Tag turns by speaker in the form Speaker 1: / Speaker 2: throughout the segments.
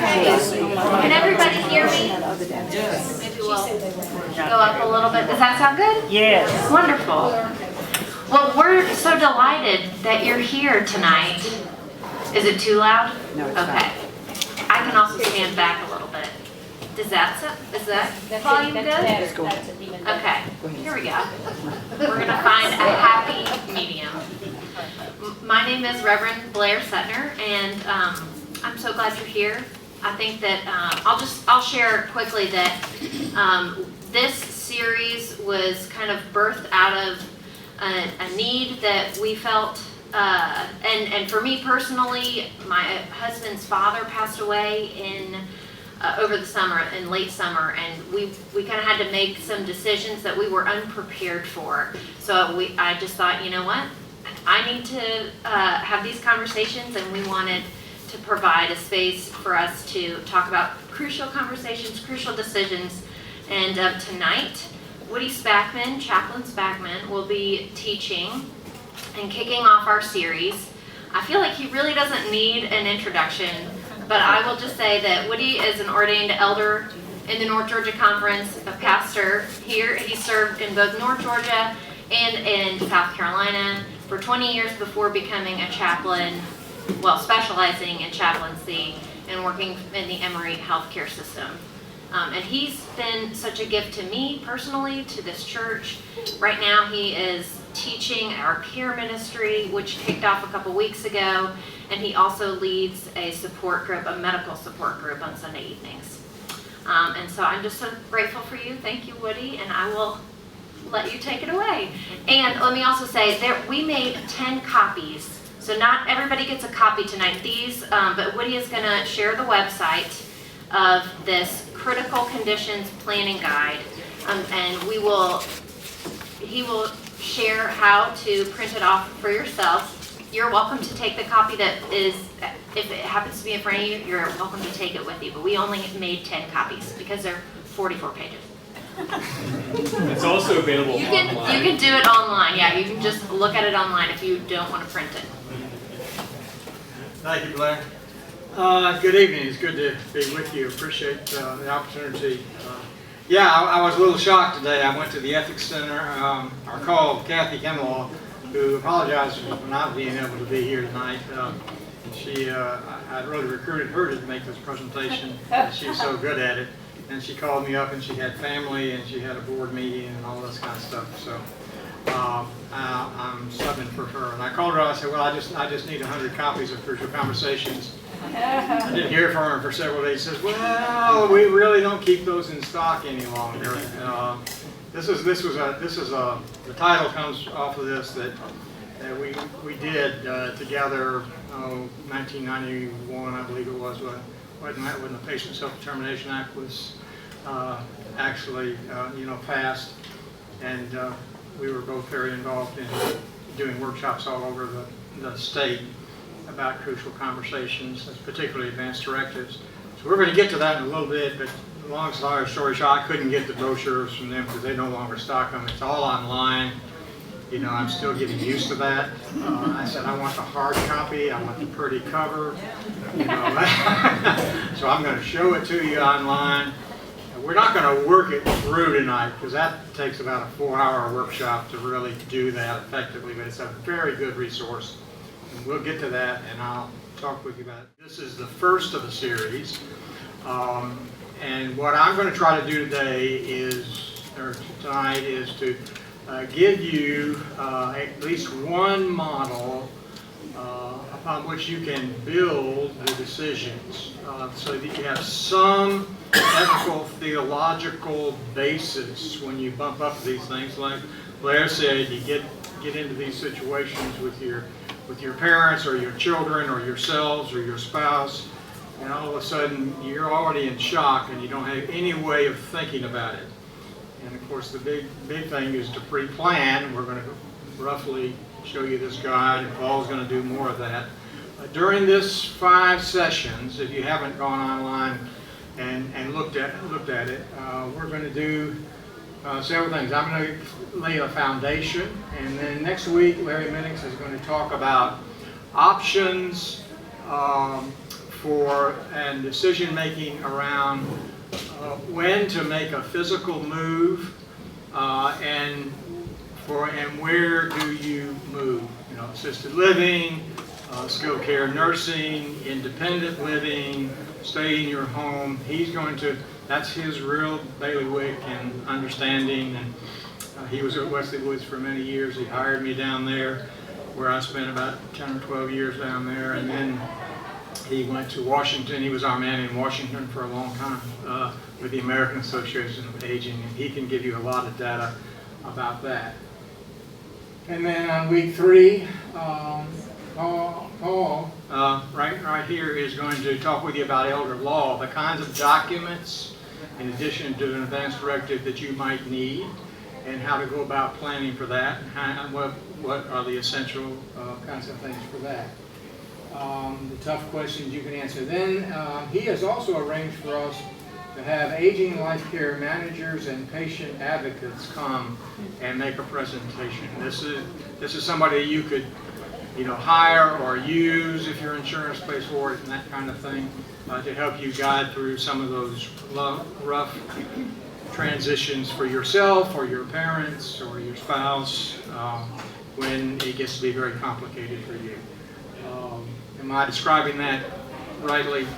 Speaker 1: Can everybody hear me? Yes. Maybe we'll go up a little bit. Does that sound good?
Speaker 2: Yes.
Speaker 1: Wonderful. Well, we're so delighted that you're here tonight. Is it too loud?
Speaker 2: No, it's
Speaker 1: okay. I can also stand back a little bit. Is that volume good? Okay, here we go. We're going to find a happy medium. My name is Reverend Blair Suttner, and I'm so glad you're here. I think that I'll share quickly that this series was kind of birthed out of a need that we felt, and for me personally, my husband's father passed away in over the summer, in late summer, and we kind of had to make some decisions that we were unprepared for. So I just thought, you know what, I need to have these conversations, and we wanted to provide a space for us to talk about crucial conversations, crucial decisions. And tonight, Woody Spackman, Chaplain Spackman, will be teaching and kicking off our series. I feel like he really doesn't need an introduction, but I will just say that Woody is an ordained elder in the North Georgia Conference, a pastor here. He served in both North Georgia and in South Carolina for 20 years before becoming a chaplain, well, specializing in chaplaincy and working in the Emory healthcare system. And he's been such a gift to me personally, to this church. Right now he is teaching our care ministry, which kicked off a couple weeks ago, and he also leads a support group, a medical support group on Sunday evenings. And so I'm just so grateful for you. Thank you, Woody, and I will let you take it away. And let me also say that we made 10 copies, so not everybody gets a copy tonight. But Woody is going to share the website of this critical conditions planning guide, and he will share how to print it off for yourself. You're welcome to take the copy that is, if it happens to be in front of you, you're welcome to take it with you, but we only made 10 copies because they're 44 pages.
Speaker 3: It's also available online.
Speaker 1: You can do it online, yeah, you can just look at it online if you don't want to print it.
Speaker 4: Thank you, Blair. Good evening. It's good to be with you. Appreciate the opportunity. Yeah, I was a little shocked today. I went to the Ethics Center. I called Kathy Kemmelaw, who apologized for not being able to be here tonight. I'd really recruited her to make this presentation. She's so good at it. And she called me up, and she had family, and she had a board meeting, and all this kind of stuff. So I'm subbing for her. And I called her. I said, well, I just need 100 copies of Crucial Conversations. I didn't hear from her for several days. She says, well, we really don't keep those in stock any longer. The title comes off of this that we did together, 1991, I believe it was, when the Patient Self-Determination Act was actually passed, and we were both very involved in doing workshops all over the state about crucial conversations, particularly advanced directives. So we're going to get to that in a little bit, but long story short, I couldn't get the brochures from them because they no longer stock them. It's all online. I'm still getting used to that. I said, I want the hard copy. I want the pretty cover. So I'm going to show it to you online. We're not going to work it through tonight because that takes about a 4-hour workshop to really do that effectively, but it's a very good resource. And we'll get to that, and I'll talk with you about it. This is the first of the series, and what I'm going to try to do tonight is to give you at least one model upon which you can build the decisions, so that you have some ethical, theological basis when you bump up these things. Like Blair said, you get into these situations with your parents or your children or yourselves or your spouse, and all of a sudden you're already in shock and you don't have any way of thinking about it. And of course the big thing is to pre-plan. We're going to roughly show you this guide, and Paul's going to do more of that. During this 5 sessions, if you haven't gone online and looked at it, we're going to do several things. I'm going to lay a foundation, and then next week Larry Minix is going to talk about options for and decision making around when to make a physical move and where do you move. You know, assisted living, skilled care nursing, independent living, stay in your home. He's going to, that's his real bailiwick and understanding. And he was at Wesley Woods for many years. He hired me down there, where I spent about 10 or 12 years down there. And then he went to Washington. He was our man in Washington for a long time with the American Association of Aging. And he can give you a lot of data about that. And then on week 3, Paul, right here is going to talk with you about elder law, the kinds of documents, in addition to an advanced directive, that you might need, and how to go about planning for that, and what are the essential kinds of things for that. The tough questions you can answer. Then he has also arranged for us to have aging life care managers and patient advocates come and make a presentation. This is somebody you could, you know, hire or use if your insurance pays for it and that kind of thing, to help you guide through some of those rough transitions for yourself or your parents or your spouse when it gets to be very complicated for you. Am I describing that rightly?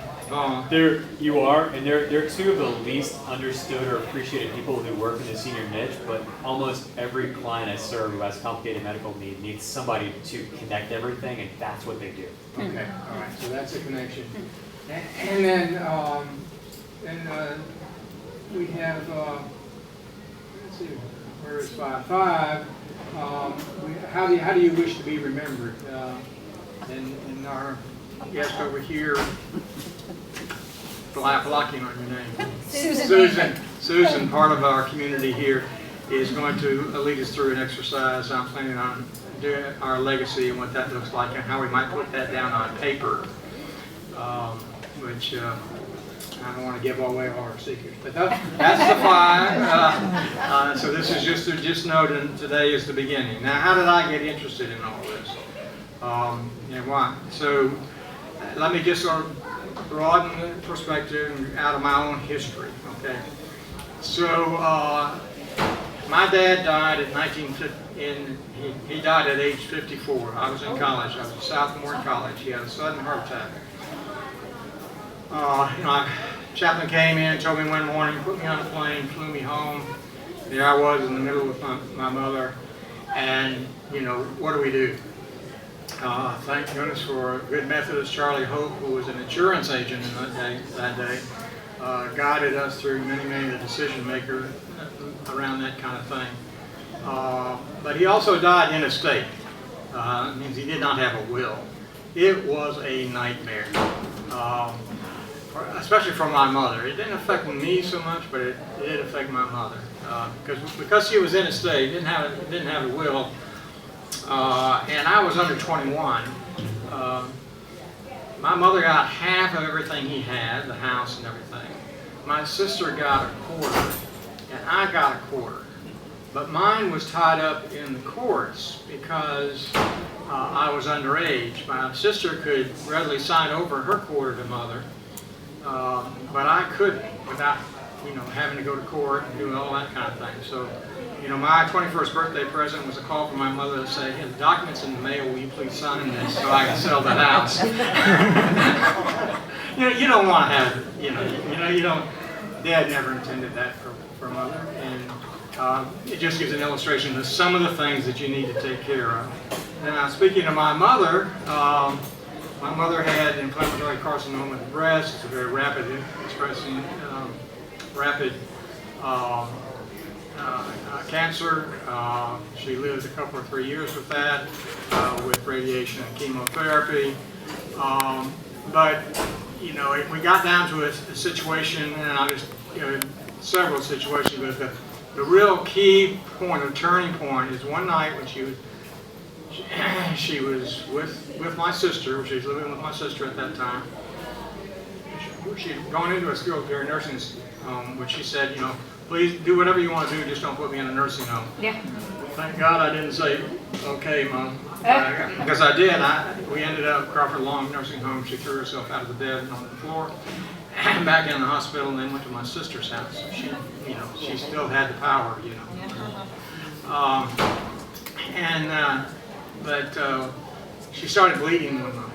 Speaker 3: There you are, and they're two of the least understood or appreciated people who work in the senior niche, but almost every client I serve who has complicated medical needs somebody to connect everything, and that's what they do.
Speaker 4: Okay, all right, so that's a connection. And then we have, let's see, where is 5? How do you wish to be remembered? In our guest over here, blocking on your name. Susan, part of our community here, is going to lead us through an exercise. I'm planning on doing our legacy and what that looks like and how we might put that down on paper, which I don't want to give away all our secrets. But that's the 5. So this is just noting today is the beginning. Now, how did I get interested in all this? And why? So let me just sort of broaden the perspective out of my own history, okay? So my dad died at 1950, he died at age 54. I was in college. I was a sophomore in college. He had a sudden heart attack. Chaplain came in, told me one morning, put me on a plane, flew me home. There I was in the middle with my mother, and, you know, what do we do? Thank goodness for a good Methodist, Charlie Hope, who was an insurance agent in that day, guided us through many the decision maker around that kind of thing. But he also died in a state. It means he did not have a will. It was a nightmare, especially for my mother. It didn't affect me so much, but it did affect my mother because she was in a state, didn't have a will. And I was under 21. My mother got half of everything he had, the house and everything. My sister got a quarter, and I got a quarter. But mine was tied up in the courts because I was underage. My sister could readily sign over her quarter to mother, but I couldn't without, you know, having to go to court and do all that kind of thing. So, you know, my 21st birthday present was a call from my mother to say, hey, the document's in the mail, will you please sign this so I can sell the house? you don't want to have, you don't, Dad never intended that for mother, and it just gives an illustration of some of the things that you need to take care of. Now, speaking of my mother had inflammatory carcinoma of the breast. It's a very rapid expressing, cancer. She lived a couple or 3 years with that, with radiation and chemotherapy. But, you know, we got down to a situation, and I just, several situations, but the real key point, or turning point, is one night when she was with my sister. She was living with my sister at that time. She had gone into a skilled care nursing home, which she said, you know, please do whatever you want to do, just don't put me in a nursing home.
Speaker 1: Yeah.
Speaker 4: Thank God I didn't say, okay, Mom, Because I did. We ended up Crawford Long Nursing Home. She threw herself out of the bed and on the floor, and back in the hospital, and then went to my sister's house. So she, she still had the power, But she started bleeding one night.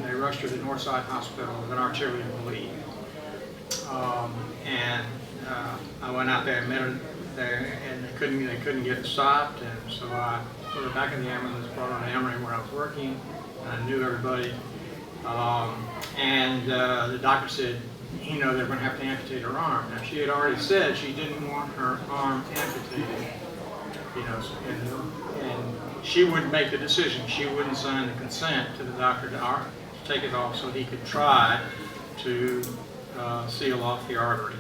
Speaker 4: They rushed her to Northside Hospital with an arterial bleed. I went out there and met her there, and they couldn't get it stopped, and so I put her back in the ambulance, brought her to Emory where I was working, and I knew everybody. The doctor said, they were going to have to amputate her arm. Now, she had already said she didn't want her arm amputated, and she wouldn't make the decision. She wouldn't sign the consent to the doctor to take it off so he could try to seal off the artery.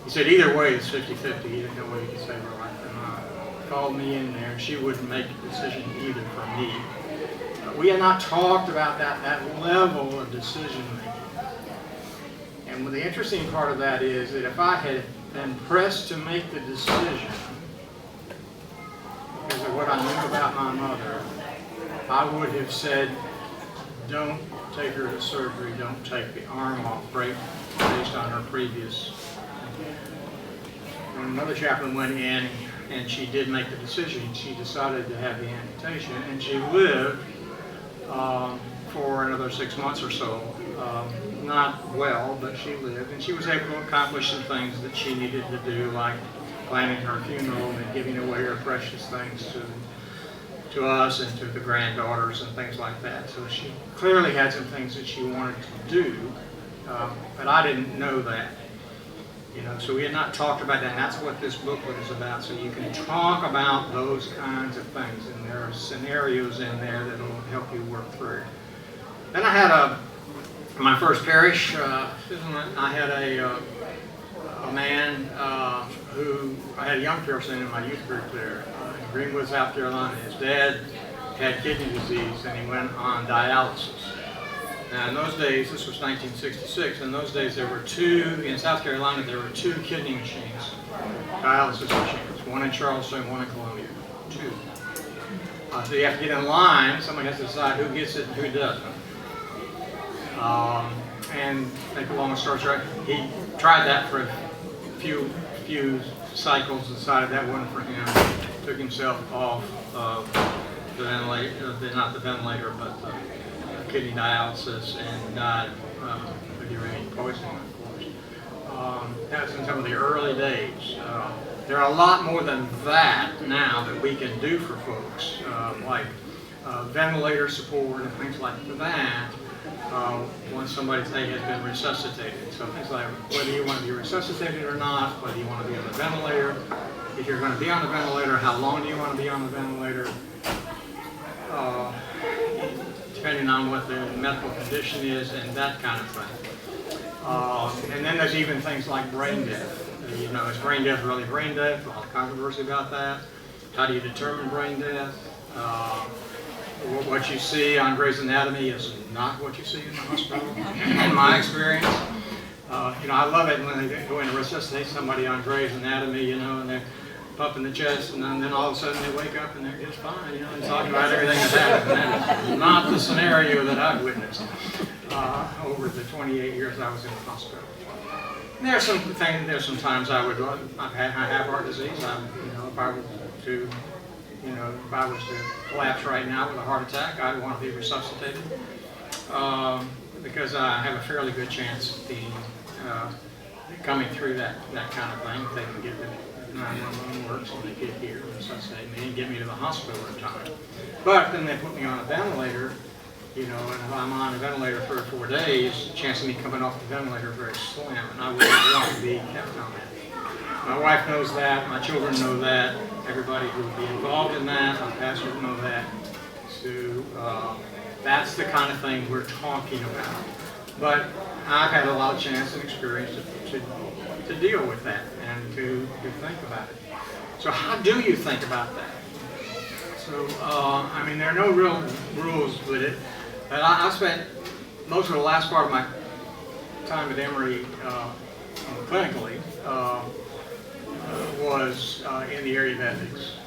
Speaker 4: He said either way it's 50-50. He didn't know whether he could save her life or not. Called me in there, and she wouldn't make the decision either for me. We had not talked about that level of decision making. And the interesting part of that is that if I had been pressed to make the decision because of what I knew about my mother, I would have said, don't take her to surgery, don't take the arm off, based on her previous. When another chaplain went in and she did make the decision, she decided to have the amputation, and she lived for another 6 months or so. Not well, but she lived, and she was able to accomplish some things that she needed to do, like planning her funeral and giving away her precious things to us and to the granddaughters and things like that. So she clearly had some things that she wanted to do, but I didn't know that. So we had not talked about that, and that's what this booklet is about. So you can talk about those kinds of things, and there are scenarios in there that will help you work through. Then I had my first parish, I had a man who, I had a young person in my youth group there in Greenwood, South Carolina. His dad had kidney disease, and he went on dialysis. Now in those days, this was 1966, in those days in South Carolina there were 2 kidney machines, dialysis machines, one in Charleston, one in Columbia, 2. So you have to get in line, somebody has to decide who gets it and who doesn't. And make a long story short, he tried that for a few cycles, decided that wasn't for him, took himself off the ventilator, not the ventilator, but the kidney dialysis, and died of uranium poisoning, of course. That was in some of the early days. There are a lot more than that now that we can do for folks, like ventilator support and things like that. Once somebody, say, has been resuscitated. So things like whether you want to be resuscitated or not, whether you want to be on the ventilator, if you're going to be on the ventilator, how long do you want to be on the ventilator, depending on what the medical condition is and that kind of thing. And then there's even things like brain death. Is brain death really brain death? A lot of controversy about that. How do you determine brain death? What you see on Grey's Anatomy is not what you see in the hospital, in my experience. I love it when they go in to resuscitate somebody on Grey's Anatomy, and they're pumping the chest, and then all of a sudden they wake up and they're just fine, and talking about everything that's happened. That is not the scenario that I've witnessed over the 28 years I was in the hospital. And there's some times I have heart disease. If I was to collapse right now with a heart attack, I'd want to be resuscitated because I have a fairly good chance of being coming through that kind of thing. If they can get the 911 works and they get here and resuscitate me and get me to the hospital in time. But then they put me on a ventilator, and if I'm on a ventilator for 4 days, the chance of me coming off the ventilator is very slim, and I wouldn't want to be kept on it. My wife knows that, my children know that, everybody who would be involved in that, my pastors know that. So that's the kind of thing we're talking about. But I've had a lot of chance and experience to deal with that and to think about it. So how do you think about that? So, there are no real rules with it. But I spent most of the last part of my time at Emory clinically was in the area of ethics.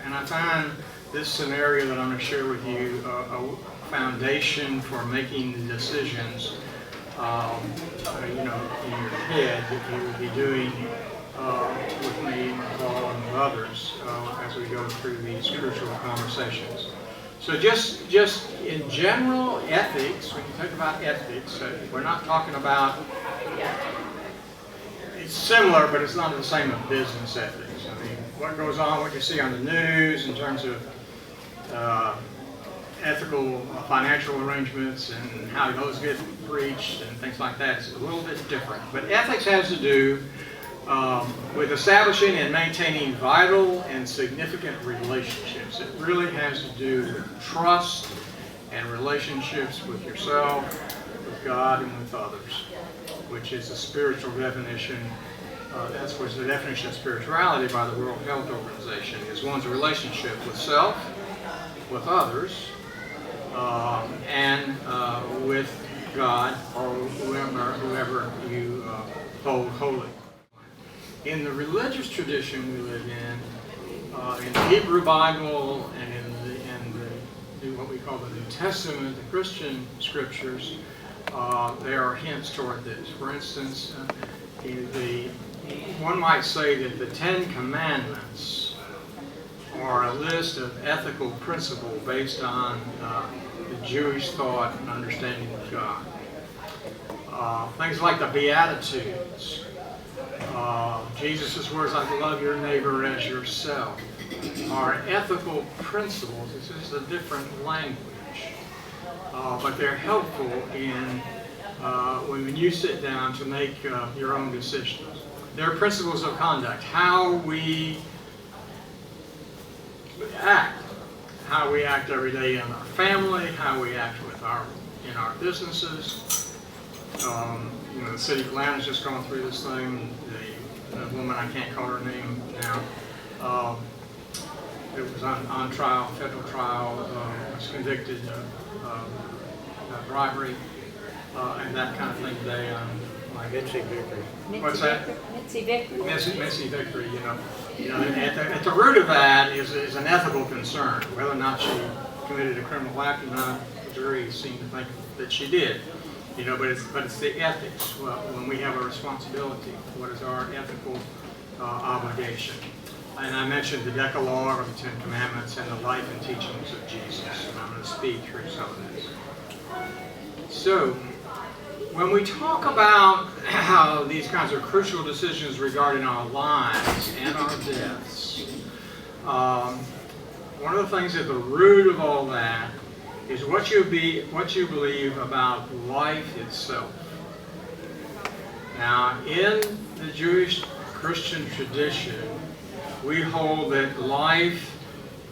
Speaker 4: And I find this scenario that I'm going to share with you a foundation for making the decisions, in your head that you would be doing with me and Paul and with others as we go through these crucial conversations. So just in general ethics, when you talk about ethics, we're not talking about, it's similar, but it's not the same as business ethics. I mean, what goes on, what you see on the news in terms of ethical financial arrangements and how those get breached and things like that is a little bit different. But ethics has to do with establishing and maintaining vital and significant relationships. It really has to do with trust and relationships with yourself, with God, and with others, which is a spiritual definition. That's what's the definition of spirituality by the World Health Organization, is one's relationship with self, with others, and with God or whoever you hold holy. In the religious tradition we live in the Hebrew Bible and in what we call the New Testament, the Christian scriptures, there are hints toward this. For instance, one might say that the Ten Commandments are a list of ethical principles based on the Jewish thought and understanding of God. Things like the Beatitudes, Jesus' words like love your neighbor as yourself, are ethical principles. This is a different language, but they're helpful in when you sit down to make your own decisions. They're principles of conduct, how we act every day in our family, how we act in our businesses. The city of Atlanta's just gone through this thing. The woman, I can't call her name now, it was on trial, federal trial, was convicted of bribery and that kind of thing today on
Speaker 2: Mitzi Vickery.
Speaker 4: What's that?
Speaker 2: Mitzi Vickery.
Speaker 4: Mitzi Vickery, at the root of that is an ethical concern. Whether or not she committed a criminal act or not, the jury seemed to think that she did. But it's the ethics. Well, when we have a responsibility, what is our ethical obligation? And I mentioned the Decalogue, or the Ten Commandments, and the life and teachings of Jesus. And I'm going to speak through some of this. So, when we talk about how these kinds of crucial decisions regarding our lives and our deaths, one of the things at the root of all that is what you believe about life itself. Now, in the Jewish Christian tradition, we hold that life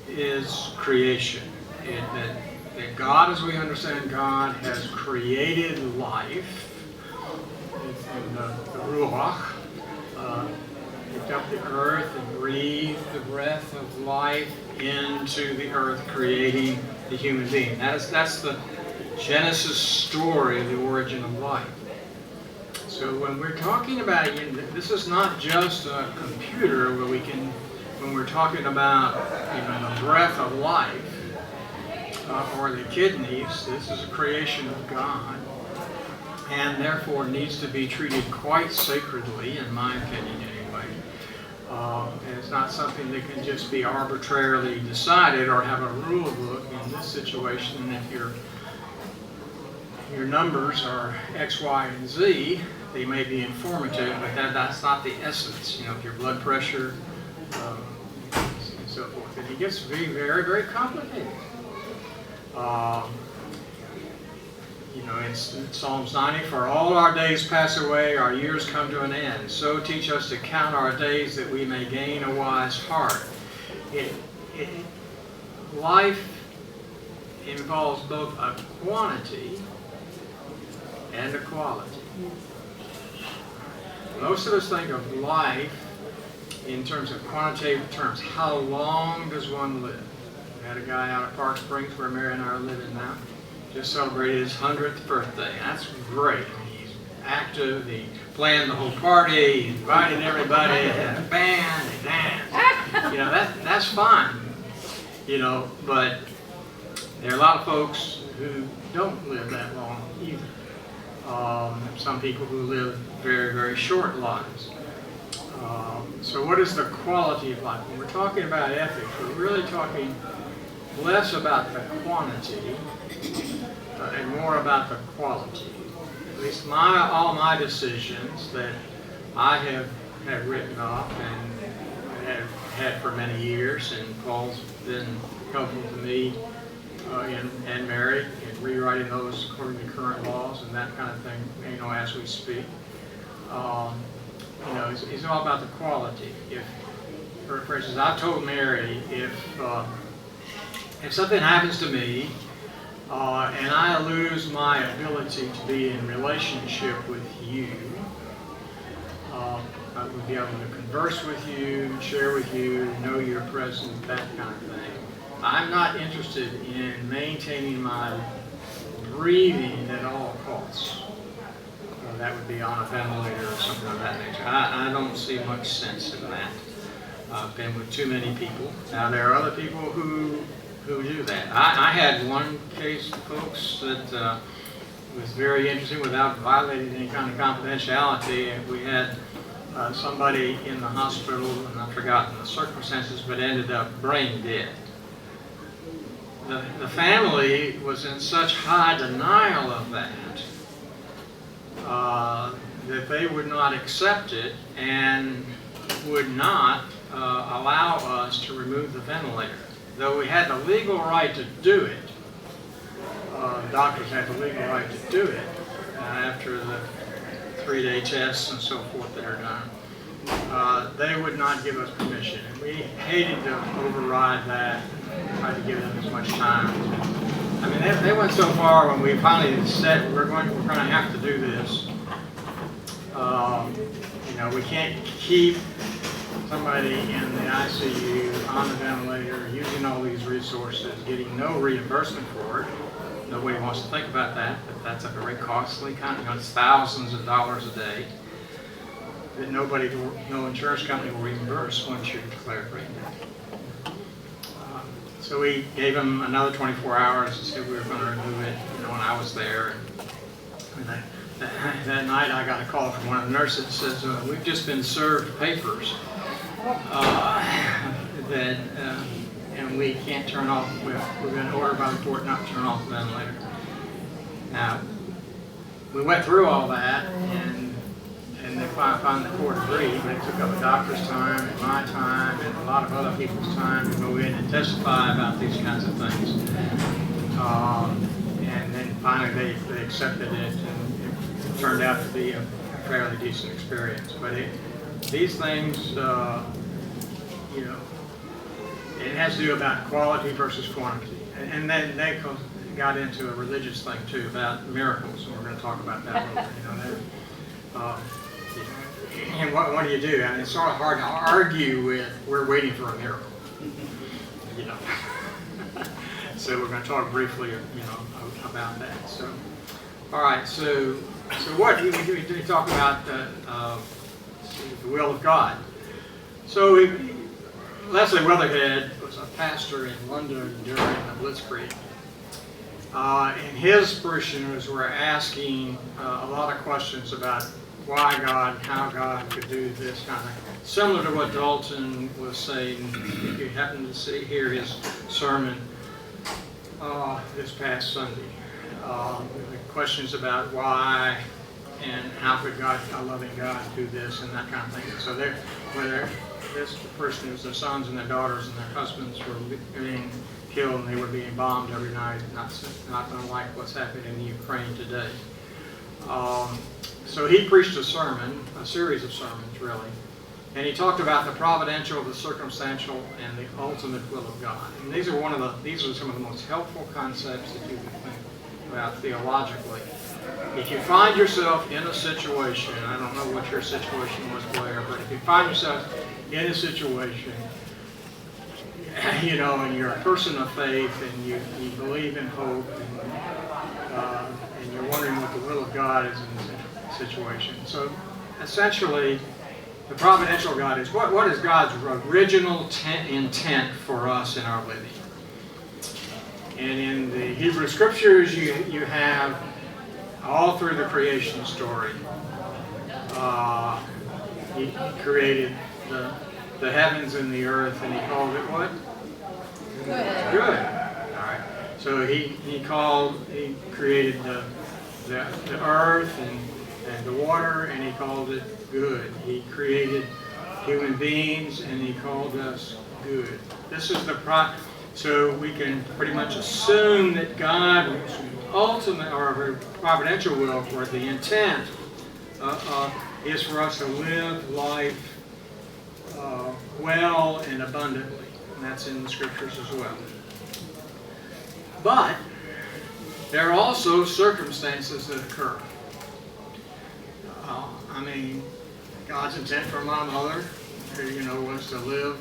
Speaker 4: is creation, and that God, as we understand God, has created life, and the Ruach picked up the earth and breathed the breath of life into the earth, creating the human being. That's the Genesis story of the origin of life. So when we're talking about it, this is not just a computer where when we're talking about the breath of life or the kidneys, this is a creation of God, and therefore needs to be treated quite sacredly, in my opinion anyway. And it's not something that can just be arbitrarily decided or have a rule book in this situation. And if your numbers are X, Y, and Z, they may be informative, but that's not the essence. If your blood pressure and so forth. And it gets to be very, very complicated. In Psalms 90, for all our days pass away, our years come to an end. So teach us to count our days that we may gain a wise heart. Life involves both a quantity and a quality. Most of us think of life in terms of quantitative terms. How long does one live? We had a guy out at Park Springs, where Mary and I are living now, just celebrated his 100th birthday. That's great. He's active, he planned the whole party, he invited everybody, he had a band, he danced. That's fine. you know, but there are a lot of folks who don't live that long either. Some people who live very, very short lives. So what is the quality of life? When we're talking about ethics, we're really talking less about the quantity and more about the quality. At least all my decisions that I have written up and have had for many years, and Paul's been helpful to me and Mary in rewriting those according to current laws and that kind of thing, you know, as we speak. You know, it's all about the quality. For instance, I've told Mary if something happens to me and I lose my ability to be in relationship with you, I would be able to converse with you, share with you, know your presence, that kind of thing. I'm not interested in maintaining my breathing at all costs. That would be on a ventilator or something of that nature. I don't see much sense in that. I've been with too many people. Now there are other people who do that. I had one case, folks, that was very interesting without violating any kind of confidentiality. We had somebody in the hospital, and I've forgotten the circumstances, but ended up brain dead. The family was in such high denial of that that they would not accept it and would not allow us to remove the ventilator. Though we had the legal right to do it, doctors had the legal right to do it after the 3-day tests and so forth that are done. They would not give us permission. And we hated to override that, tried to give them as much time. I mean, they went so far when we finally said we're going to have to do this. You know, we can't keep somebody in the ICU on the ventilator, using all these resources, getting no reimbursement for it. Nobody wants to think about that, but that's a very costly kind of, you know, it's thousands of dollars a day that no insurance company will reimburse once you're declared brain dead. So we gave them another 24 hours and said we were going to remove it, you know, when I was there. And that night I got a call from one of the nurses that says, we've just been served papers and we can't turn off, we're going to order by the court not to turn off the ventilator. Now, we went through all that and they finally the court agreed, but it took up the doctor's time and my time and a lot of other people's time to go in and testify about these kinds of things. And then finally they accepted it, and it turned out to be a fairly decent experience. But these things, you know, it has to do about quality versus quantity. And then they got into a religious thing too about miracles, and we're going to talk about that a little bit. You know, and what do you do? I mean, it's sort of hard to argue with, we're waiting for a miracle. You know. So we're going to talk briefly, you know, about that. So, all right. So what we talk about the will of God. So Leslie Weatherhead was a pastor in London during the Blitzkrieg. And his parishioners were asking a lot of questions about why God, how God could do this kind of thing. Similar to what Dalton was saying, if you happen to hear his sermon this past Sunday. Questions about why and how could God, a loving God, do this and that kind of thing. So this person, it was their sons and their daughters and their husbands were being killed and they were being bombed every night, not unlike what's happening in the Ukraine today. So he preached a sermon, a series of sermons really, and he talked about the providential, the circumstantial, and the ultimate will of God. And these are some of the most helpful concepts that you can think about theologically. If you find yourself in a situation, I don't know what your situation was, Blair, but if you find yourself in a situation, you know, and you're a person of faith and you believe in hope and you're wondering what the will of God is in this situation. So essentially, the providential God is, what is God's original intent for us in our living? And in the Hebrew Scriptures, you have all through the creation story. He created the heavens and the earth, and he called it what? Good. Good. All right. So he created the earth and the water, and he called it good. He created human beings, and he called us good. This is so we can pretty much assume that God's ultimate or providential will, or the intent, is for us to live life well and abundantly. And that's in the Scriptures as well. But there are also circumstances that occur. God's intent for my mother, was to live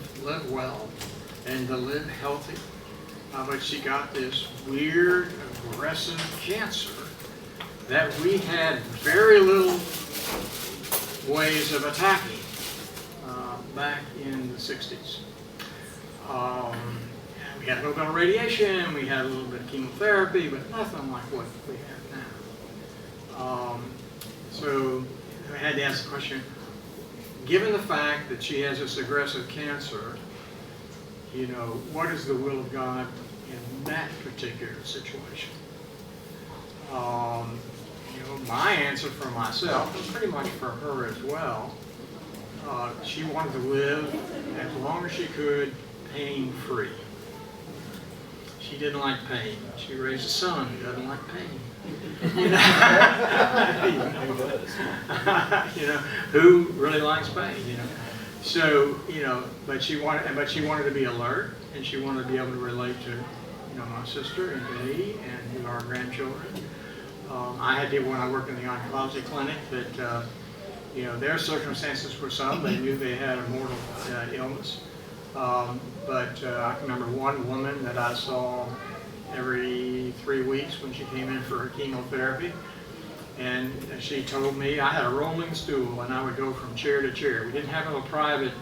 Speaker 4: well and to live healthy. But she got this weird, aggressive cancer that we had very little ways of attacking back in the 60s. We had a little bit of radiation, we had a little bit of chemotherapy, but nothing like what we have now. So I had to ask the question, given the fact that she has this aggressive cancer, what is the will of God in that particular situation? My answer for myself, and pretty much for her as well, she wanted to live as long as she could pain-free. She didn't like pain. She raised a son who doesn't like pain. Who really likes pain? So but she wanted to be alert, and she wanted to be able to relate to my sister and to me and to our grandchildren. I had people when I worked in the oncology clinic that their circumstances were some. They knew they had a mortal illness. But I can remember one woman that I saw every 3 weeks when she came in for her chemotherapy. And she told me, I had a rolling stool and I would go from chair to chair. We didn't have little private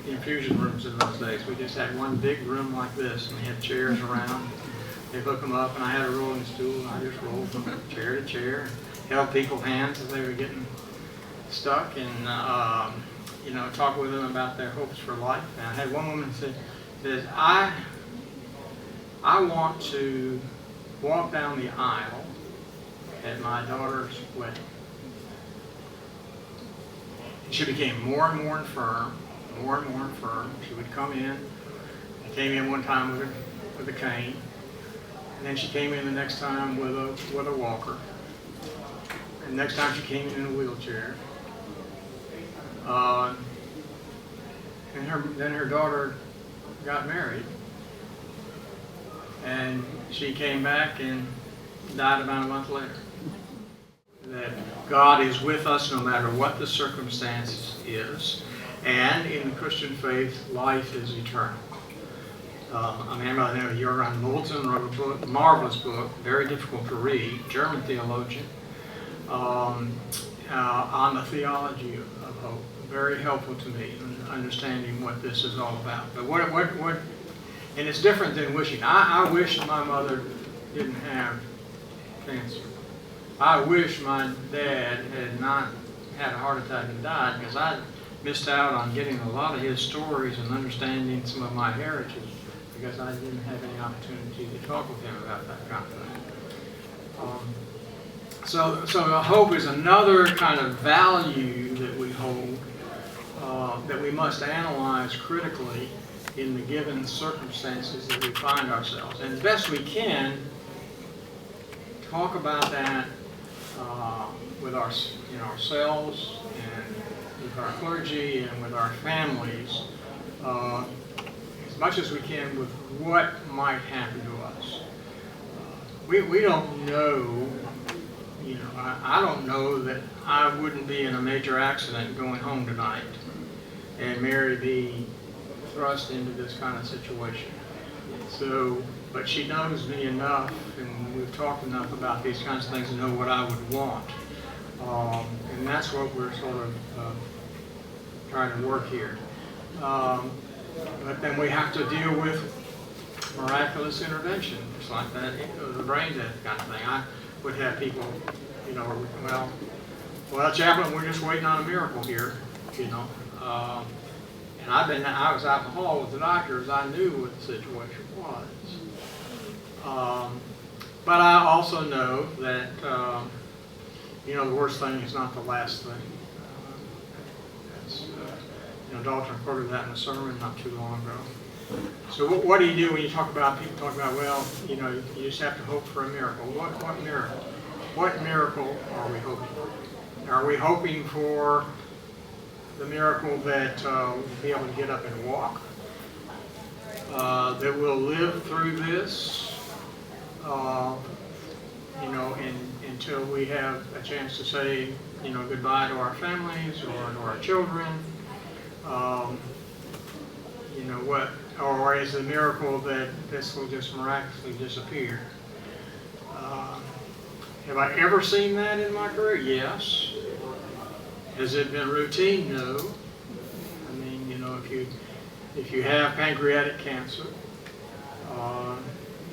Speaker 4: infusion rooms in those days. We just had one big room like this, and we had chairs around. They hook them up, and I had a rolling stool, and I just rolled from chair to chair, and held people's hands as they were getting stuck, and talk with them about their hopes for life. And I had one woman says, I want to walk down the aisle at my daughter's wedding. And she became more and more infirm, more and more infirm. She would come in. She came in one time with a cane, and then she came in the next time with a walker. And next time she came in a wheelchair. Then her daughter got married, and she came back and died about a month later. That God is with us no matter what the circumstance is, and in the Christian faith, life is eternal. A man by the name of Jürgen Moltmann wrote a book, marvelous book, very difficult to read, German theologian, on the theology of hope. Very helpful to me in understanding what this is all about. But and it's different than wishing. I wish my mother didn't have cancer. I wish my dad had not had a heart attack and died, because I missed out on getting a lot of his stories and understanding some of my heritage, because I didn't have any opportunity to talk with him about that kind of thing. So hope is another kind of value that we hold, that we must analyze critically in the given circumstances that we find ourselves. And as best we can, talk about that with ourselves and with our clergy and with our families as much as we can with what might happen to us. We don't know, I don't know that I wouldn't be in a major accident going home tonight and Mary be thrust into this kind of situation. So, but she knows me enough, and we've talked enough about these kinds of things to know what I would want. And that's what we're sort of trying to work here. But then we have to deal with miraculous intervention, just like that, the brain death kind of thing. I would have people, you know, well, chaplain, we're just waiting on a miracle here, you know. And I was out in the hall with the doctors. I knew what the situation was. But I also know that, you know, the worst thing is not the last thing. You know, Dalton quoted that in a sermon not too long ago. So what do you do when you talk about, people talk about, well, you know, you just have to hope for a miracle. What miracle? What miracle are we hoping for? Are we hoping for the miracle that we'll be able to get up and walk? That we'll live through this, you know, until we have a chance to say, you know, goodbye to our families or to our children. You know what? Or is the miracle that this will just miraculously disappear? Have I ever seen that in my career? Yes. Has it been routine? No. I mean, you know, if you have pancreatic cancer,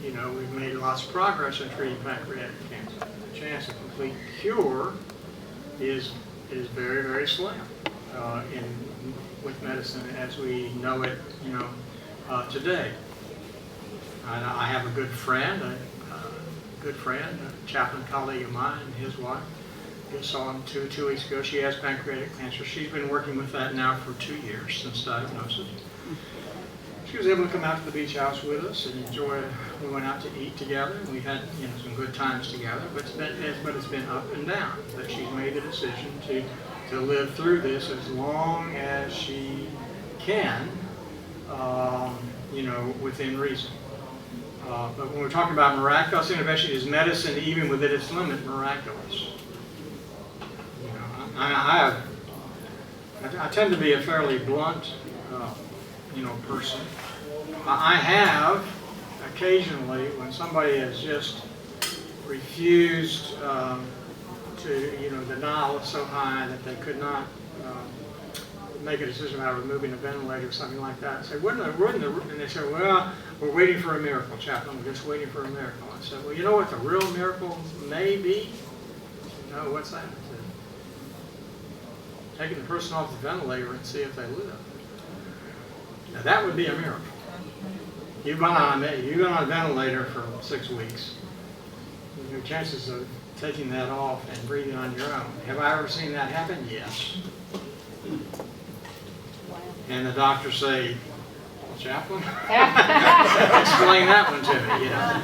Speaker 4: you know, we've made lots of progress in treating pancreatic cancer. The chance of complete cure is very, very slim with medicine as we know it, you know, today. I have a good friend, a chaplain colleague of mine, and his wife. Just saw him two weeks ago. She has pancreatic cancer. She's been working with that now for 2 years since diagnosis. She was able to come out to the beach house with us and enjoy. We went out to eat together. And we had, you know, some good times together. But it's been up and down. That she's made the decision to live through this as long as she can, you know, within reason. But when we're talking about miraculous intervention, is medicine, even within its limit, miraculous? You know, I tend to be a fairly blunt, you know, person. I have occasionally, when somebody has just refused to, you know, denial is so high that they could not make a decision about removing a ventilator or something like that. I say, and they say, well, we're waiting for a miracle, chaplain. We're just waiting for a miracle. I said, well, you know what the real miracle may be? No, what's that? I said, taking the person off the ventilator and see if they live. Now that would be a miracle. You've been on a ventilator for 6 weeks. Your chances of taking that off and breathing on your own. Have I ever seen that happen? Yes. And the doctors say, well, chaplain, explain that one to me, you know.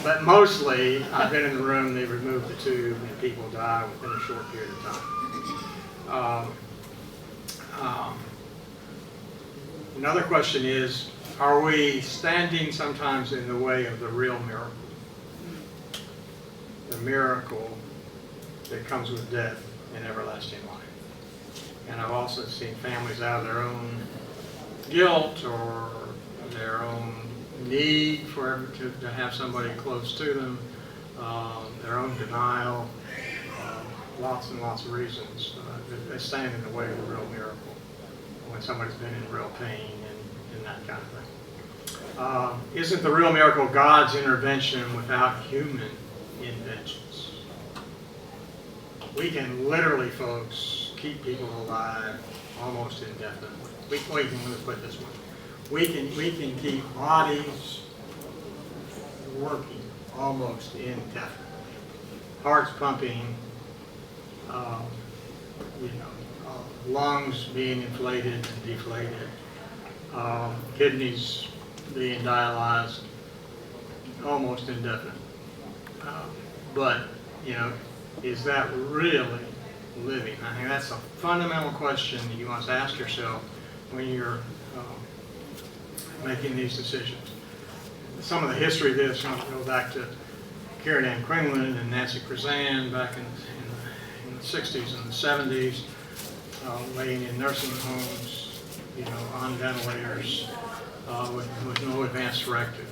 Speaker 4: But mostly, I've been in the room, they remove the tube, and people die within a short period of time. Another question is, are we standing sometimes in the way of the real miracle? The miracle that comes with death and everlasting life. And I've also seen families out of their own guilt or their own need to have somebody close to them, their own denial, lots and lots of reasons. They stand in the way of the real miracle when somebody's been in real pain and that kind of thing. Isn't the real miracle God's intervention without human inventions? We can literally, folks, keep people alive almost indefinitely. Let's put it this way. We can keep bodies working almost indefinitely. Hearts pumping, you know, lungs being inflated and deflated, kidneys being dialyzed almost indefinitely. But, you know, is that really living? I think that's a fundamental question that you must ask yourself when you're making these decisions. Some of the history of this, I'll go back to Karen Ann Quinlan and Nancy Krazan back in the 60s and the 70s, laying in nursing homes, you know, on ventilators with no advanced directive.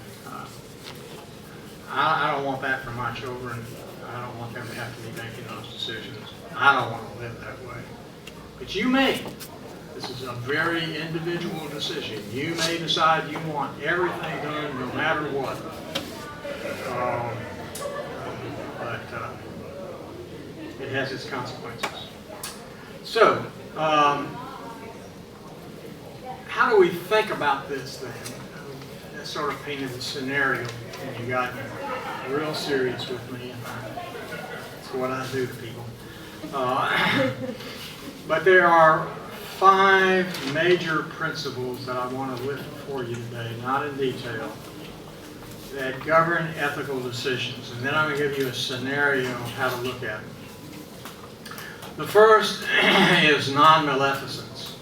Speaker 4: I don't want that for my children. I don't want them to have to be making those decisions. I don't want to live that way. But you may. This is a very individual decision. You may decide you want everything done no matter what. But it has its consequences. So, how do we think about this then? That sort of painted a scenario, and you got real serious with me. That's what I do to people. But there are 5 major principles that I want to lift for you today, not in detail, that govern ethical decisions. And then I'm going to give you a scenario of how to look at it. The first is non-maleficence.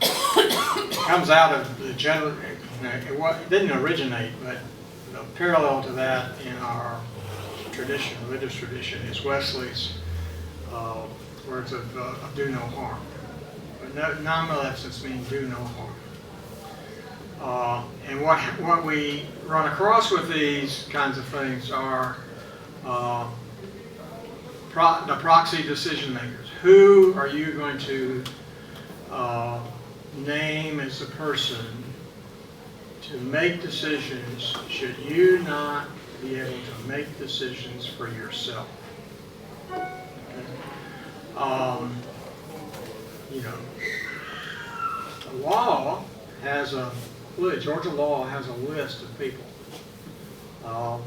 Speaker 4: It comes out of the general, it didn't originate, but parallel to that in our tradition, religious tradition, is Wesley's words of do no harm. But non-maleficence means do no harm. And what we run across with these kinds of things are the proxy decision makers. Who are you going to name as the person to make decisions should you not be able to make decisions for yourself? The law has Georgia law has a list of people,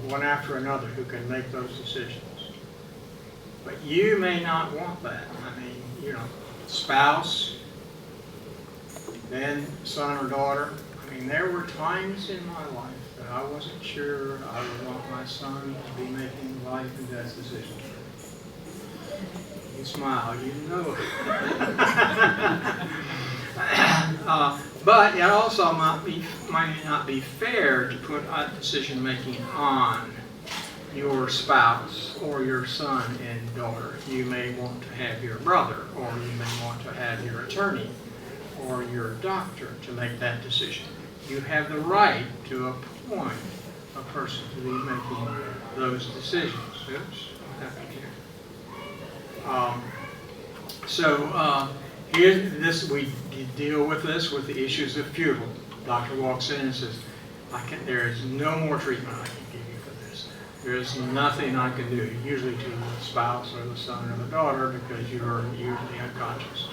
Speaker 4: one after another, who can make those decisions. But you may not want that. I mean, spouse, then son or daughter. I mean, there were times in my life that I wasn't sure I would want my son to be making life and death decisions. You smile, you know. But it also might not be fair to put decision making on your spouse or your son and daughter. You may want to have your brother, or you may want to have your attorney or your doctor to make that decision. You have the right to appoint a person to be making those decisions. Oops, what happened here? We deal with this with the issues of futile. Doctor walks in and says, there is no more treatment I can give you for this. There is nothing I can do, usually to the spouse or the son or the daughter, because you are usually unconscious.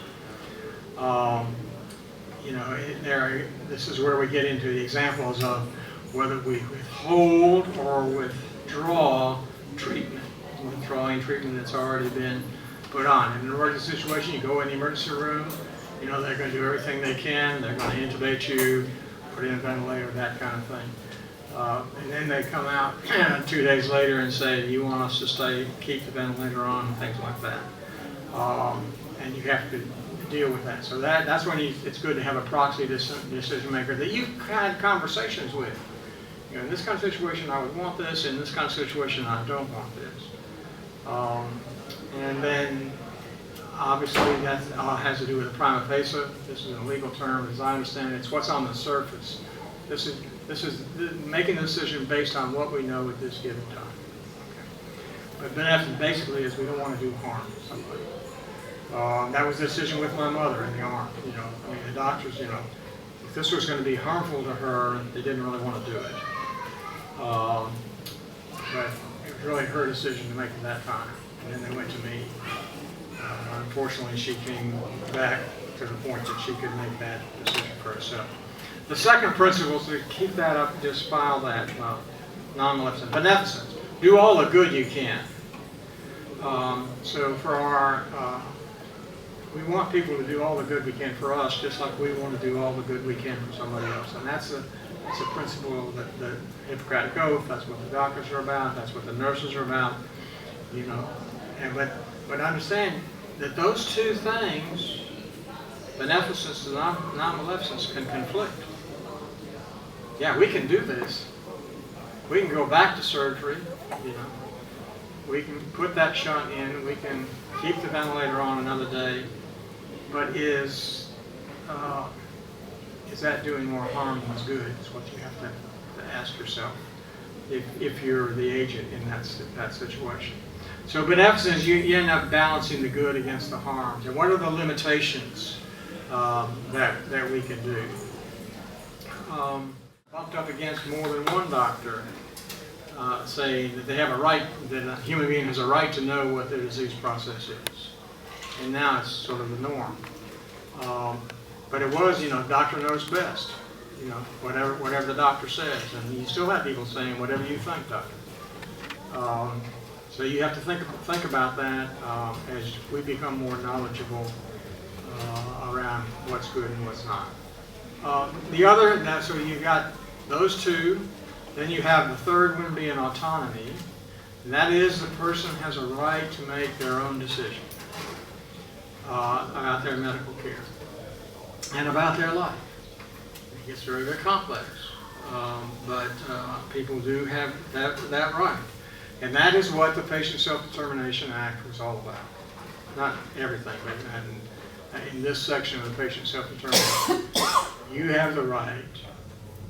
Speaker 4: This is where we get into the examples of whether we withhold or withdraw treatment, withdrawing treatment that's already been put on. In an emergency situation, you go in the emergency room, they're going to do everything they can. They're going to intubate you, put in a ventilator, that kind of thing. And then they come out 2 days later and say, you want us to keep the ventilator on, and things like that. And you have to deal with that. So that's when it's good to have a proxy decision maker that you've had conversations with. In this kind of situation, I would want this. In this kind of situation, I don't want this. And then, obviously, that has to do with the prima facie. This is a legal term, as I understand it. It's what's on the surface. This is making the decision based on what we know at this given time. Okay. But basically, is we don't want to do harm to somebody. That was the decision with my mother in the arm. The doctors, if this was going to be harmful to her, they didn't really want to do it. But it was really her decision to make at that time. And then they went to me. Unfortunately, she came back to the point that she could make that decision for herself. The second principle is to keep that up, just file that, non-maleficence. Beneficence. Do all the good you can. So for we want people to do all the good we can for us, just like we want to do all the good we can for somebody else. And that's a principle that the Hippocratic Oath, that's what the doctors are about, that's what the nurses are about, But understand that those two things, beneficence and non-maleficence, can conflict. Yeah, we can do this. We can go back to surgery, We can put that shunt in, we can keep the ventilator on another day, but is that doing more harm than good? Is what you have to ask yourself if you're the agent in that situation. So beneficence, you end up balancing the good against the harms. And what are the limitations that we can do? Bumped up against more than one doctor saying that they have a right, that a human being has a right to know what their disease process is. And now it's sort of the norm. But it was, doctor knows best. Whatever the doctor says. And you still have people saying, whatever you think, doctor. So you have to think about that as we become more knowledgeable around what's good and what's not. So you got those two. Then you have the third one being autonomy. And that is the person has a right to make their own decision about their medical care and about their life. It gets very, very complex. But people do have that right. And that is what the Patient Self-Determination Act was all about. Not everything, but in this section of the Patient Self-Determination, you have the right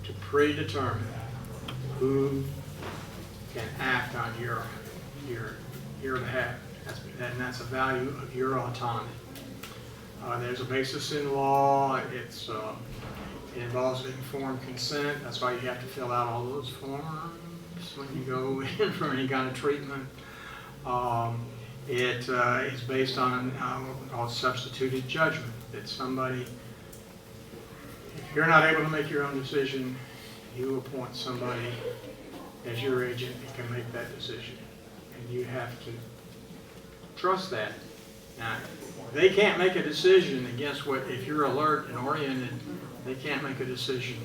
Speaker 4: to predetermine who can act on your behalf. And that's a value of your autonomy. There's a basis in law. It involves informed consent. That's why you have to fill out all those forms when you go in for any kind of treatment. It is based on what we call substituted judgment. That somebody, if you're not able to make your own decision, you appoint somebody as your agent that can make that decision. And you have to trust that. Now, they can't make a decision against if you're alert and oriented, they can't make a decision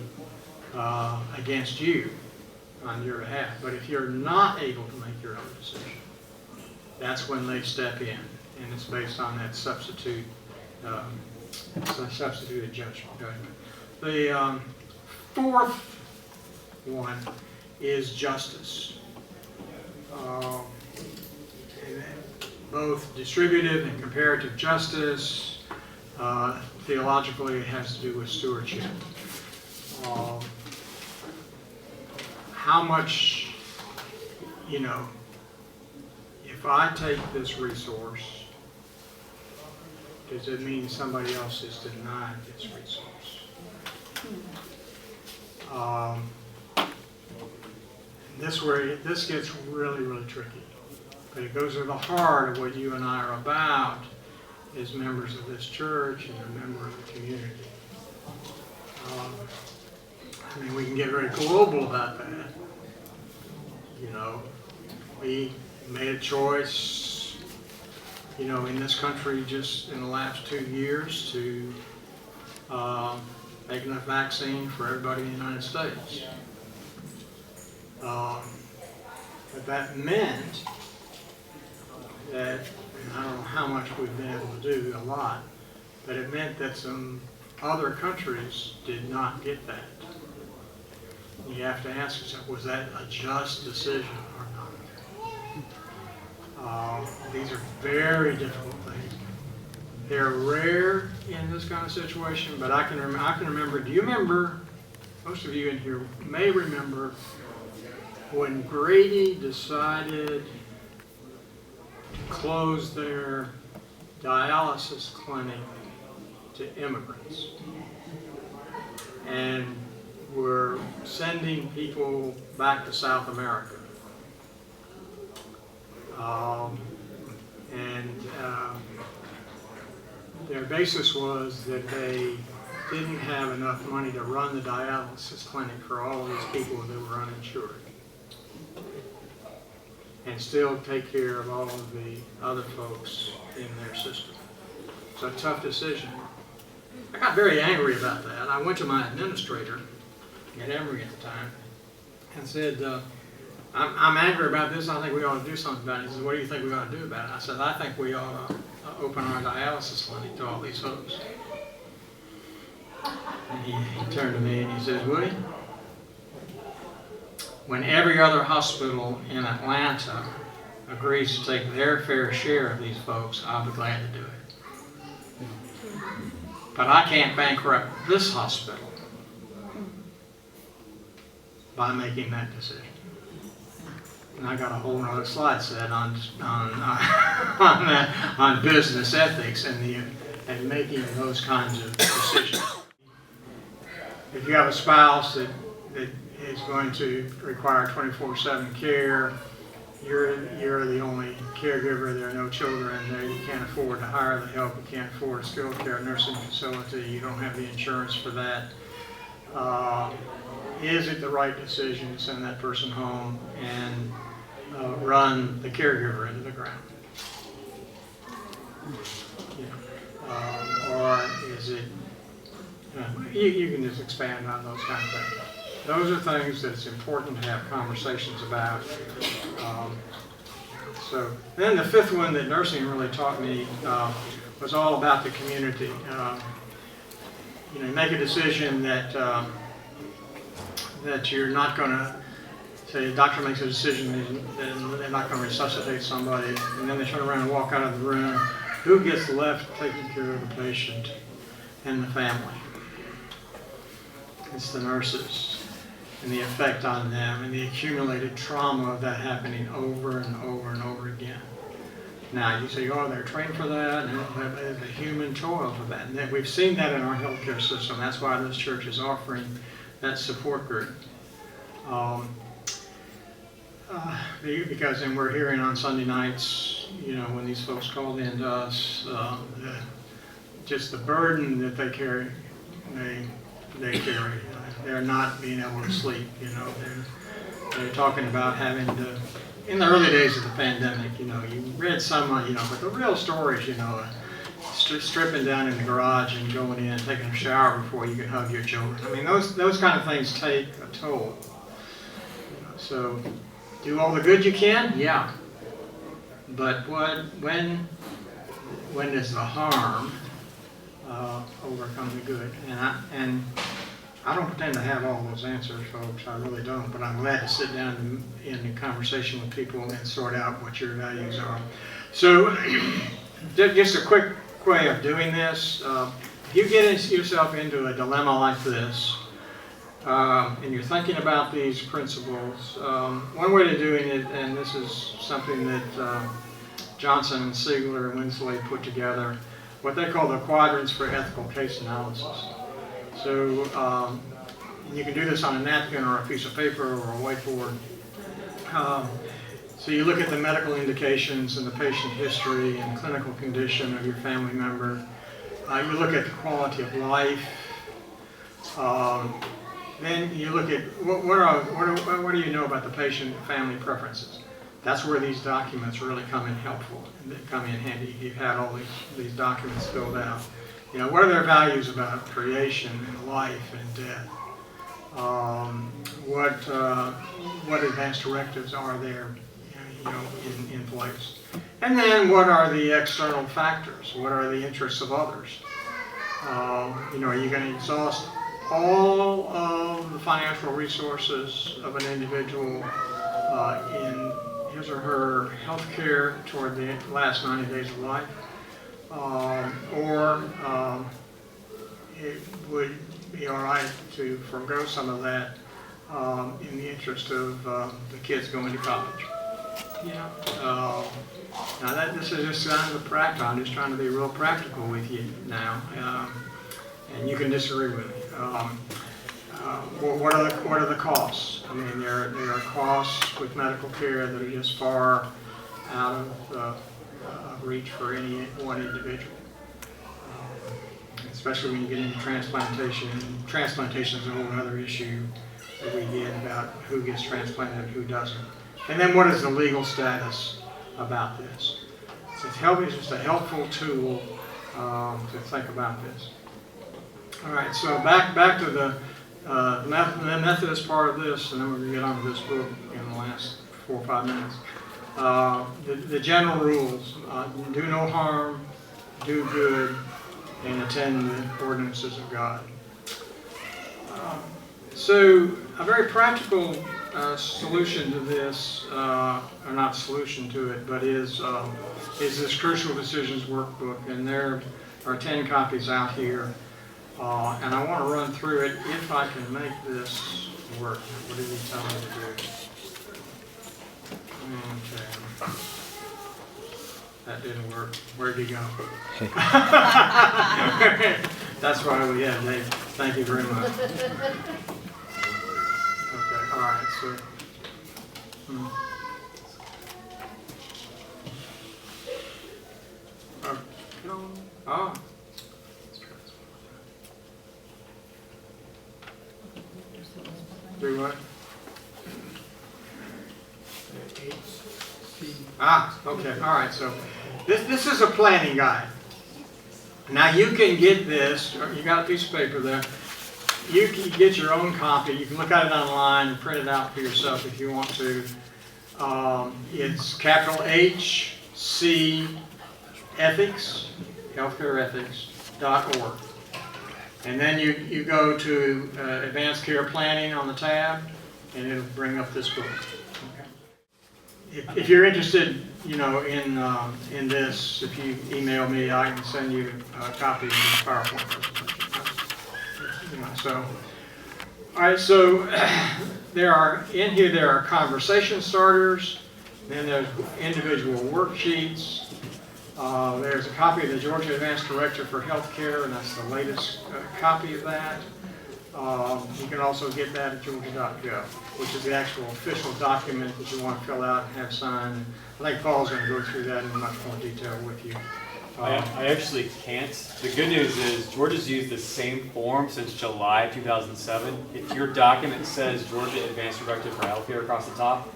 Speaker 4: against you on your behalf. But if you're not able to make your own decision, that's when they step in, and it's based on that substituted judgment. The fourth one is justice. Both distributive and comparative justice. Theologically, it has to do with stewardship. How much, if I take this resource, does it mean somebody else is denied this resource? This gets really, really tricky. But it goes to the heart of what you and I are about as members of this church and a member of the community. We can get very global about that. We made a choice, in this country just in the last 2 years to make enough vaccine for everybody in the United States. But that meant that, and I don't know how much we've been able to do, a lot, but it meant that some other countries did not get that. You have to ask yourself, was that a just decision or not? These are very difficult things. They're rare in this kind of situation, but I can remember, do you remember, most of you in here may remember, when Grady decided to close their dialysis clinic to immigrants. And we're sending people back to South America. Their basis was that they didn't have enough money to run the dialysis clinic for all of these people that were uninsured, and still take care of all of the other folks in their system. It's a tough decision. I got very angry about that. I went to my administrator at Emory at the time and said, I'm angry about this. I think we ought to do something about it. He said, what do you think we ought to do about it? I said, I think we ought to open our dialysis clinic to all these folks. And he turned to me and he says, Woody, when every other hospital in Atlanta agrees to take their fair share of these folks, I'll be glad to do it. But I can't bankrupt this hospital by making that decision. and I got a whole other slide set on business ethics and making those kinds of decisions. If you have a spouse that is going to require 24/7 care, you're the only caregiver, there are no children there, you can't afford to hire the help, you can't afford a skilled care nursing facility, you don't have the insurance for that. Is it the right decision to send that person home and run the caregiver into the ground? Or is it, you can just expand on those kind of things. Those are things that it's important to have conversations about. So then the fifth one that nursing really taught me was all about the community. You know, make a decision that that you're not going to, say a doctor makes a decision that they're not going to resuscitate somebody, and then they turn around and walk out of the room. Who gets left taking care of the patient and the family? It's the nurses, and the effect on them, and the accumulated trauma of that happening over and over and over again. Now you say, oh, they're trained for that, and there's a human toil for that. And we've seen that in our healthcare system. That's why this church is offering that support group. Because, and we're hearing on Sunday nights, you know, when these folks called in to us, just the burden that they carry, they carry. They're not being able to sleep, you know. They're talking about having to, in the early days of the pandemic, you know, you read some, you know, but the real stories, you know, stripping down in the garage and going in, taking a shower before you can hug your children. I mean, those kind of things take a toll. So, do all the good you can, yeah. But when does the harm overcome the good? And I don't pretend to have all those answers, folks. I really don't. But I'm glad to sit down in a conversation with people and sort out what your values are. So, just a quick way of doing this. If you get yourself into a dilemma like this, and you're thinking about these principles, one way to doing it, and this is something that Johnson and Siegler and Winsley put together, what they call the Quadrants for ethical case analysis. So you can do this on a napkin or a piece of paper or a whiteboard. So you look at the medical indications and the patient history and clinical condition of your family member. You look at the quality of life. Then you look at what do you know about the patient and family preferences. That's where these documents really come in helpful and they come in handy. You've had all these documents filled out. You know, what are their values about creation and life and death? What advanced directives are there, you know, in place? And then what are the external factors? What are the interests of others? You know, are you going to exhaust all of the financial resources of an individual in his or her health care toward the last 90 days of life? Or it would be all right to forego some of that in the interest of the kids going to college. Yeah. Now this is just kind of a practical. I'm just trying to be real practical with you now, and you can disagree with me. What are the costs? I mean, there are costs with medical care that are just far out of reach for any one individual. Especially when you get into transplantation. Transplantation is a whole other issue that we get about who gets transplanted and who doesn't. And then what is the legal status about this? So it's just a helpful tool to think about this. All right, so back to the Methodist part of this, and then we're going to get on to this book in the last 4 or 5 minutes. The general rules: do no harm, do good, and attend the ordinances of God. So a very practical solution to this, or not solution to it, but is this Crucial Decisions Workbook, and there are 10 copies out here. And I want to run through it if I can make this work. What did he tell me to do? didn't work. Where'd he go? That's why we have Dave. Thank you very much. Okay, all right, so. Oh. Do what? Ah, okay, all right, so this is a planning guide. Now you can get this, you got a piece of paper there, you can get your own copy, you can look at it online and print it out for yourself if you want to. It's capital HC ethics, healthcareethics.org. And then you go to Advanced Care Planning on the tab, and it'll bring up this book. If you're interested, you know, in this, if you email me, I can send you a copy of the PowerPoint presentation. You know, so, all right. So there are conversation starters. Then there's individual worksheets. There's a copy of the Georgia Advanced Directive for Healthcare, and that's the latest copy of that. You can also get that at georgia.gov, which is the actual official document that you want to fill out and have signed. I think Paul's going to go through that in much more detail with you.
Speaker 3: I actually can't. The good news is Georgia's used the same form since July 2007. If your document says Georgia Advanced Directive for Healthcare across the top,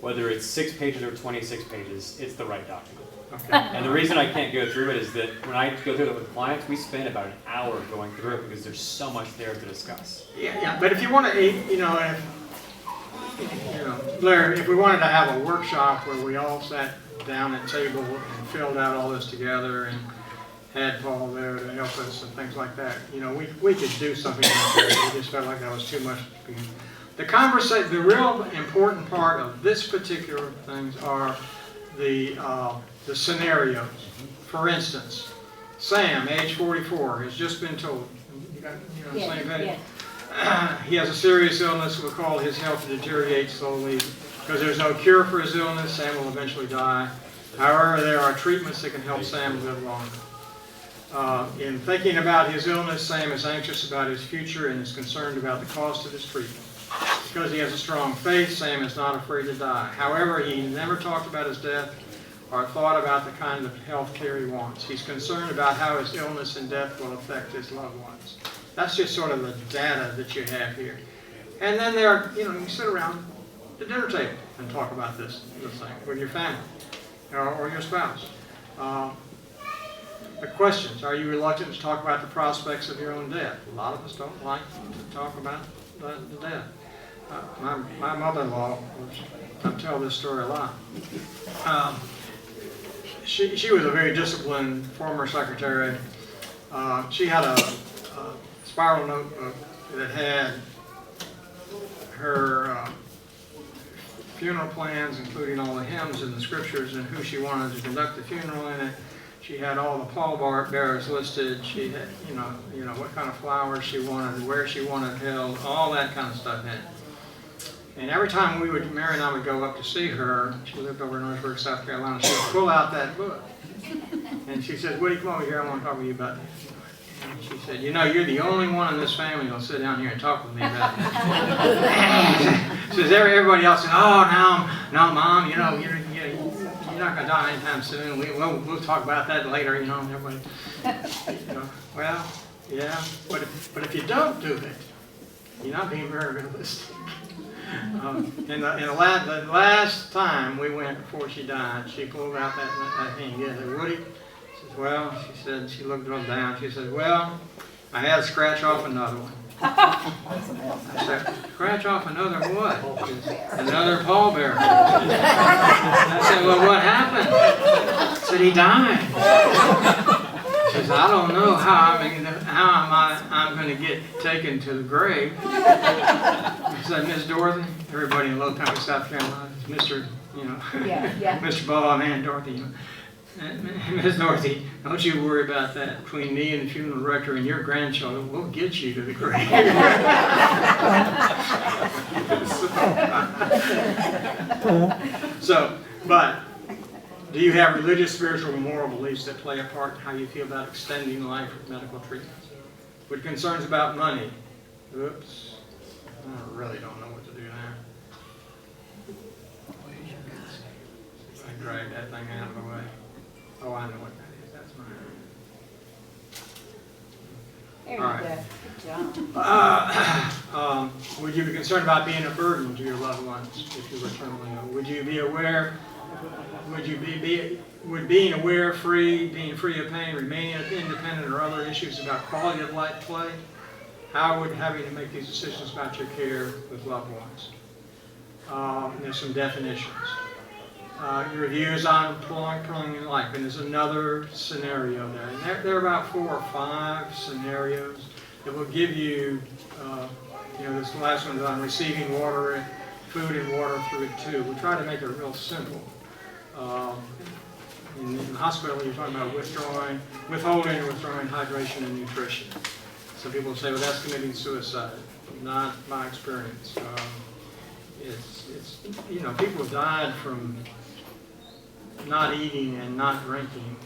Speaker 3: whether it's 6 pages or 26 pages, it's the right document.
Speaker 4: Okay.
Speaker 3: And the reason I can't go through it is that when I go through it with clients, we spend about an hour going through it because there's so much there to discuss.
Speaker 4: Yeah. But if you want to, Blair, if we wanted to have a workshop where we all sat down at table and filled out all this together and had Paul there to help us and things like that, you know, we could do something like that. We just felt like that was too much. The real important part of this particular things are the scenarios. For instance, Sam, age 44, has just been told, same thing. Yes. He has a serious illness. We'll call his health to deteriorate slowly. Because there's no cure for his illness, Sam will eventually die. However, there are treatments that can help Sam live longer. In thinking about his illness, Sam is anxious about his future and is concerned about the cost of his treatment. Because he has a strong faith, Sam is not afraid to die. However, he never talked about his death or thought about the kind of health care he wants. He's concerned about how his illness and death will affect his loved ones. That's just sort of the data that you have here. And then you sit around the dinner table and talk about this thing with your family or your spouse. The questions: are you reluctant to talk about the prospects of your own death? A lot of us don't like to talk about the death. My mother-in-law, I tell this story a lot. She was a very disciplined former secretary. She had a spiral notebook that had her funeral plans, including all the hymns and the scriptures and who she wanted to conduct the funeral in it. She had all the pallbearers listed. She had, what kind of flowers she wanted, where she wanted held, all that kind of stuff in it. And every time Mary and I would go up to see her, she lived over in Northburg, South Carolina, she would pull out that book. And she said, "Woody, come over here, I want to talk with you about this." And she said, "You're the only one in this family who'll sit down here and talk with me about this." She says, everybody else said, "Oh, no, Mom, you're not going to die anytime soon. We'll talk about that later, everybody." Well, yeah, but if you don't do it, you're not being very realistic. And the last time we went before she died, she pulled out that thing again. Said, "Woody," she said, "well," she said, she looked down, she said, "well, I had to scratch off another one." I said, "Scratch off another what?" "Another pallbearer." I said, "Well, what happened?" She said, "He died." She says, "I don't know how I'm going to get taken to the grave." I said, "Miss Dorothy," everybody in Low Country, South Carolina, Mr. Mr. Ball and Dorothy, "Miss Dorothy, don't you worry about that. Between me and the funeral director and your grandchildren, we'll get you to the grave." Do you have religious, spiritual, or moral beliefs that play a part in how you feel about extending life with medical treatments? With concerns about money? Oops. I really don't know what to do now. I drag that thing out of the way. Oh, I know what that is. That's mine.
Speaker 5: There you
Speaker 4: All right.
Speaker 5: go. Good job.
Speaker 4: Would you be concerned about being a burden to your loved ones if you were terminally ill? Would you be aware? Would being aware, being free of pain, remaining independent, or other issues about quality of life play? How would having to make these decisions about your care with loved ones? There's some definitions. Your views on prolonging life, and there's another scenario there. And there are about 4 or 5 scenarios that will give you, this last one is on receiving water, food and water through a tube. We try to make it real simple. In the hospital, you're talking about withholding or withdrawing hydration and nutrition. Some people say, well, that's committing suicide. Not my experience. People have died from not eating and not drinking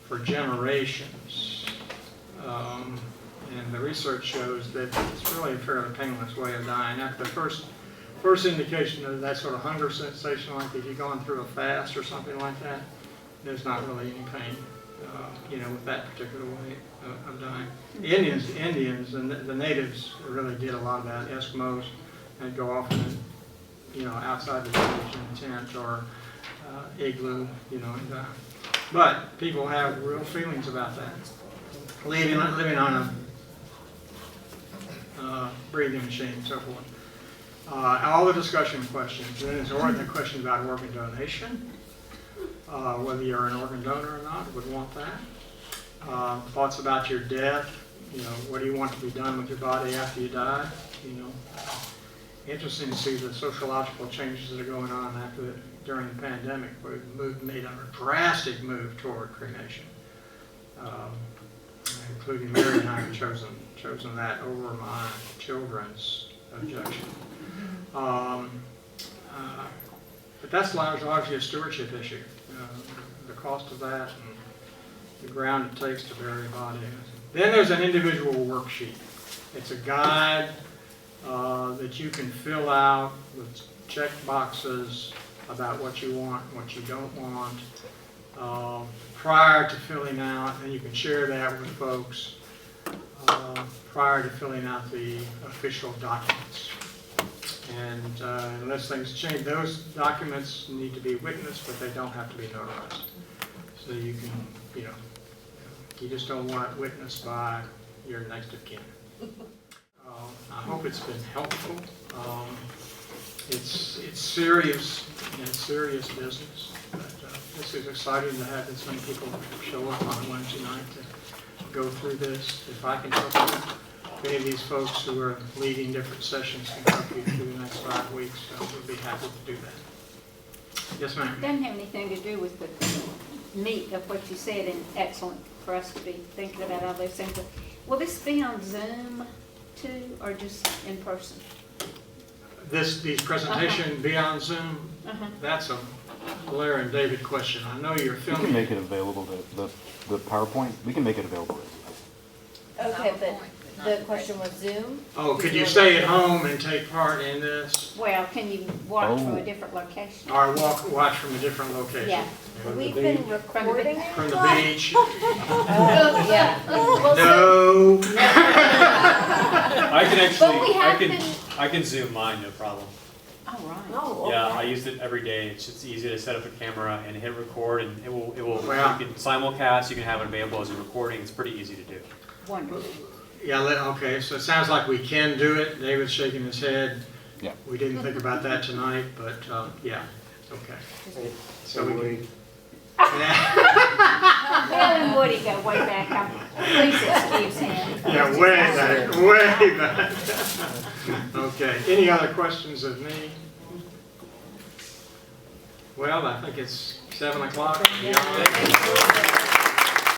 Speaker 4: for generations. And the research shows that it's really a fairly painless way of dying. After the first indication of that sort of hunger sensation, like if you've gone through a fast or something like that, there's not really any pain, with that particular way of dying. The Indians, and the natives really did a lot of that. Eskimos, they'd go off and, outside the village in a tent or igloo, and die. But people have real feelings about that. Living on a breathing machine and so forth. All the discussion questions. Then there's the question about organ donation. Whether you're an organ donor or not, would want that. Thoughts about your death. What do you want to be done with your body after you die? Interesting to see the sociological changes that are going on during the pandemic. We've made a drastic move toward cremation, including Mary and I have chosen that over my children's objection. But that's largely a stewardship issue. The cost of that and the ground it takes to bury a body. Then there's an individual worksheet. It's a guide that you can fill out with check boxes about what you want, what you don't want, prior to filling out, and you can share that with folks prior to filling out the official documents. And unless things change, those documents need to be witnessed, but they don't have to be notarized. So you can, you just don't want it witnessed by your next of kin. I hope it's been helpful. It's serious business, but this is exciting to have this many people show up on Wednesday night to go through this. If I can help you, if any of these folks who are leading different sessions can help you through the next 5 weeks, we'll be happy to do that. Yes, ma'am.
Speaker 5: It doesn't have anything to do with the meat of what you said, and excellent for us to be thinking about all those things. But will this be on Zoom too, or just in person?
Speaker 4: These presentation be on Zoom? That's a Blair and David question. I know you're
Speaker 6: We
Speaker 4: filming.
Speaker 6: can make it available, the PowerPoint, we can make it available.
Speaker 7: Okay, but the question was Zoom?
Speaker 4: Oh, could you stay at home and take part in this?
Speaker 5: Well, can you watch from
Speaker 6: Oh.
Speaker 5: a different location?
Speaker 4: Or watch from a different location?
Speaker 5: Yeah.
Speaker 7: We've been recording it.
Speaker 4: From the beach?
Speaker 7: Yeah.
Speaker 4: No.
Speaker 3: I can
Speaker 7: But we have
Speaker 3: I can zoom mine, no problem.
Speaker 5: All right.
Speaker 7: Oh,
Speaker 3: Yeah,
Speaker 7: okay.
Speaker 3: I used it every day. It's just easy to set up a camera and hit record, and it will.
Speaker 4: Wow.
Speaker 3: You can simulcast. You can have it available as a recording. It's pretty easy to do.
Speaker 5: Wonderful.
Speaker 4: Yeah, okay, so it sounds like we can do it. David's shaking his head.
Speaker 6: Yeah.
Speaker 4: We didn't think about that tonight, but yeah, okay. So we
Speaker 5: Bill and Woody go way back. Please excuse him.
Speaker 4: Yeah, way back. Okay, any other questions of me? Well, I think it's 7 o'clock.
Speaker 7: Yeah.